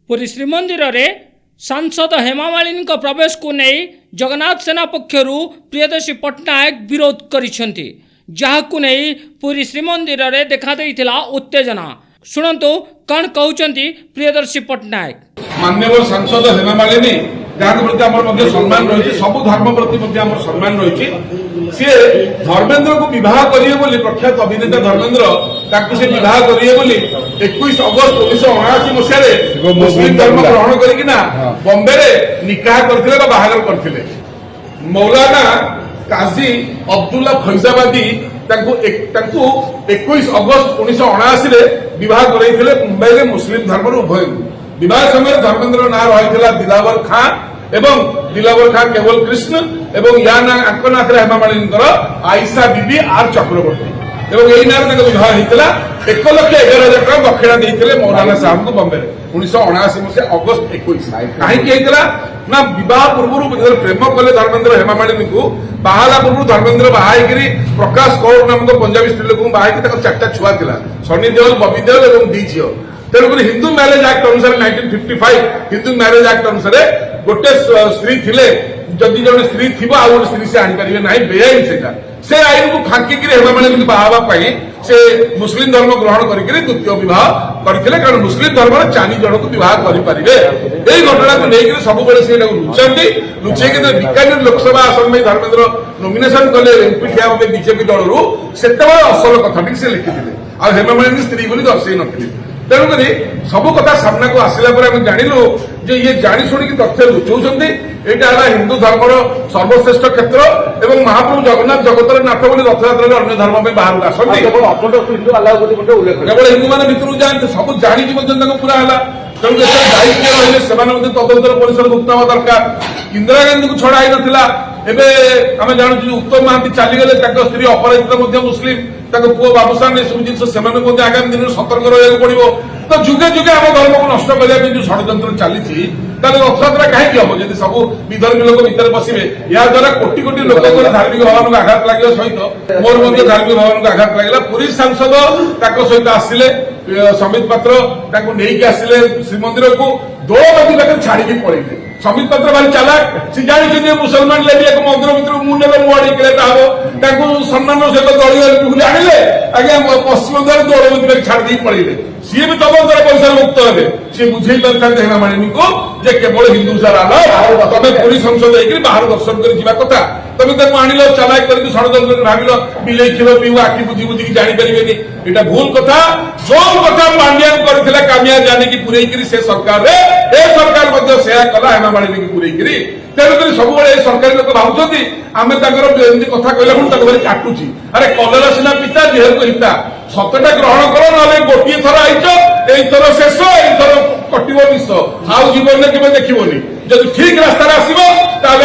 पुरी श्रीमंदिर रे सांसद हेमामालिनी प्रवेश को नहीं जगन्नाथ सेना पक्षर प्रियदर्शी पट्टनायक विरोध करिसेंती, जहाकु नहीं पुरी श्रीमंदिर रे देखा देइथिला उत्तेजना। शुणंतु कौन कहउचंती प्रियदर्शी पट्टनायक। माननीय सांसद हेमामालिनी जहाँ प्रति आम सम्मान रही सब धर्म प्रति सम्मान रही सी धर्मेन्द्र को बह करेंगे प्रख्यात अभिनेता धर्मेन्द्र से बह करेंगे 21 अगस्त 1979 मसीह मुस्लिम धर्म ग्रहण करना बॉम्बे रे निकाह करते बाहागर करते मौलाना काजी अब्दुल्ला फैजाबादी 21 अगस्त 1979 बह कर मुंबई में मुस्लिम धर्म उभय विवाह समय धर्मेन्द्र ना रही दिलावर खां एवं दिलावर खां केवल कृष्ण एवं या ना नाथ हेमामालिनी आयशा बीबी आर चक्रवर्ती एवं यही ना विवाह होता 1,11,000 टका दक्षिणा देते मौलाना साहब को बॉम्बे 1979 मसीहा अगस्त 21 कहीं ना विवाह पूर्व प्रेम कले धर्मेन्द्र हेमामालिनी को बाहाला पूर्व धर्मेन्द्र बाहाई प्रकाश कौर नामक पंजाबी स्त्री लोक बाहाई 4टा छुआ था सनी देओल बबी देओल और 2 झील तेणुक हिंदू मैरेज एक्ट अनुसार 1955 हिंदू मैरेज एक्ट अनुसार गोटे स्त्री थिले जदि जन स्त्री थी आ गोटे स्त्री से आनीपारे ना बेआईन से आईन को फांकी हेमामालिनी बाहा से मुस्लिम धर्म ग्रहण करके द्वितीय बह करते कारण मुस्लिम धर्म 4 जन को बह करेंगे यही घटना को लेकर सब लुचाती लुचेक बीकानेर लोकसभा आसन में धर्मेन्द्र नॉमिनेशन कले एमपी ठिया बीजेपी दल से असल कथा से लिखिते आ हेमामालिनी स्त्री बोली दर्शे नी तेणुक सब कथा सामना को आसला जाणिलु जे ये जानी शुणी तथ्य लुचाऊँ यहाँ हिंदू धर्मर सर्वश्रेष्ठ क्षेत्र एवं महाप्रभु जगन्नाथ जगतर नाथ बोली रथयात्रा अन्य धर्म में बाहर आसती केवल हिंदू मैंने भितर जाते सब जाणी पूरा है तेणु दायित्व रही से तदंतर परिसर भुक्त हवा दरकार इंदिरा गांधी को छड़ा नाला एवं आम जानू उत्तम महांती चलीगले स्त्री अपराजिता मुस्लिम पुओ बाबूसान सब जिन आगामी दिन में सतर्क रहा पड़ो तो जुगे जुगे आम धर्म को नष्ट करने जो षड्यंत्र चली रथयात्रा कहीं हम जब सब विधर्मी लोक भितर बसवे या द्वारा कोटी कोटी लोक धार्मिक भावन को आघात लगे सहित मोर धार्मिक भावन को आघात लगे पुरी सांसद सहित आसिले समित पात्र नहीं आसिले श्रीमंदिर को दौड़ बदी छाड़ी पड़े समित पात्र भारी चालाक सी जानी मुसलमान लेडी एक मंदिर भर मुंडे मुआड़ी हम सम्मान सहित दलीय जाने आज्ञा पश्चिम द्वार दौड़ बदी छाड़ी पड़े सी भी तदंतर पैसा मुक्त हे सी बुझे पारे हेमामालिनी को जे केवल हिंदू सारा तमें पुरी संसद बाहर दर्शन कर कथा तुम आनिल चालाक कर षड्यंत्र भाविल बिले क्षीर पीऊ आखि बुझी बुझी जानीपारे यहाँ भूल कथा जो कथा पांड्यान करथिला कामिया जाने की पुरैकरी से सरकार रे ए सरकार से कला हेमामालिनी की पुरैकरी तेणुक सब सरकारी लोक भावुंट आम कथा कहला भाई काटुची अरे कलरा सीना पिता जेहर हिता सतटा ग्रहण कर ना गोटे थर आईच थर शेष थर कटो विष आउ जीवन में केवे देखनी जब ठीक रास्ता आसो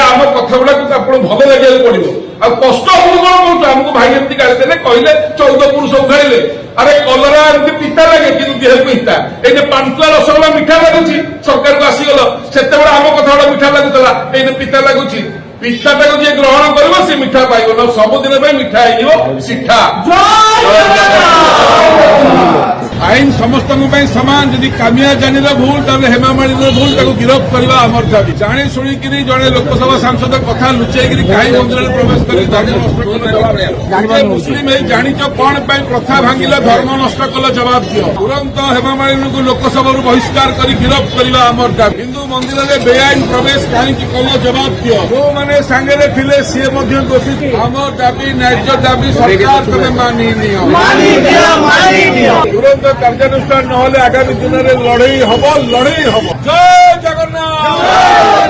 आम कथा गुड़ा भोग लगे पड़ो आ कष्ट कौन कौन आमको भाई एमती गाड़ी कहले 14 पुरुष उठाइले अरे कलरा एमती पिता लगे कि देह को हिता ये पांचुआ रसगोला मिठा लगुच सरकार को आसीगल से आम कथा गुड़ा मिठा लगुला ये पिता लगुच पिठाटा को जी ग्रहण कर सी मिठा पाइब ना सबुदिन मिठा शिठा आईन समस्त सामान जदि कामिया जानी भूल तब हेमामालिनी भूल गिरफ्त करवा आमर दाबी जाणी शुणिक जड़े लोकसभा सांसद कथा लुचेक कहीं मंदिर में प्रवेश कर मुस्लिम जाच कौन प्रथा भांगिला धर्म नष्ट कल जवाब दियो तुरंत हेमामालिनी को लोकसभा बहिष्कार कर गिरफ्त करवा आमर दाबी हिंदू मंदिर में बेआईन प्रवेश कहीं कल जवाब दियो जो मैंने सांगे थे सी दोषी आमर दाबी न्याय्य दाबी सरकार तुम्हें मानी तुरंत कार्यानुष्ठान नहले आगामी दिन में लड़ई हम जय जगन्नाथ।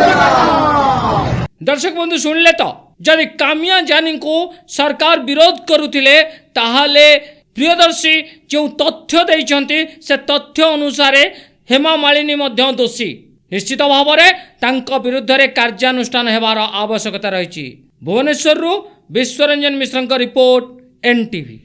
दर्शक बंधु शुणिले तो जदि कामिया जानी को सरकार विरोध करुथिले ताहाले प्रियदर्शी जो तथ्य देइछंती से तथ्य अनुसार हेमामालिनी मध्य दोषी निश्चित भाव में विरुद्ध रे कार्यानुष्ठान हेबार आवश्यकता रही। भुवनेश्वर विश्वरंजन मिश्र रिपोर्ट NTV।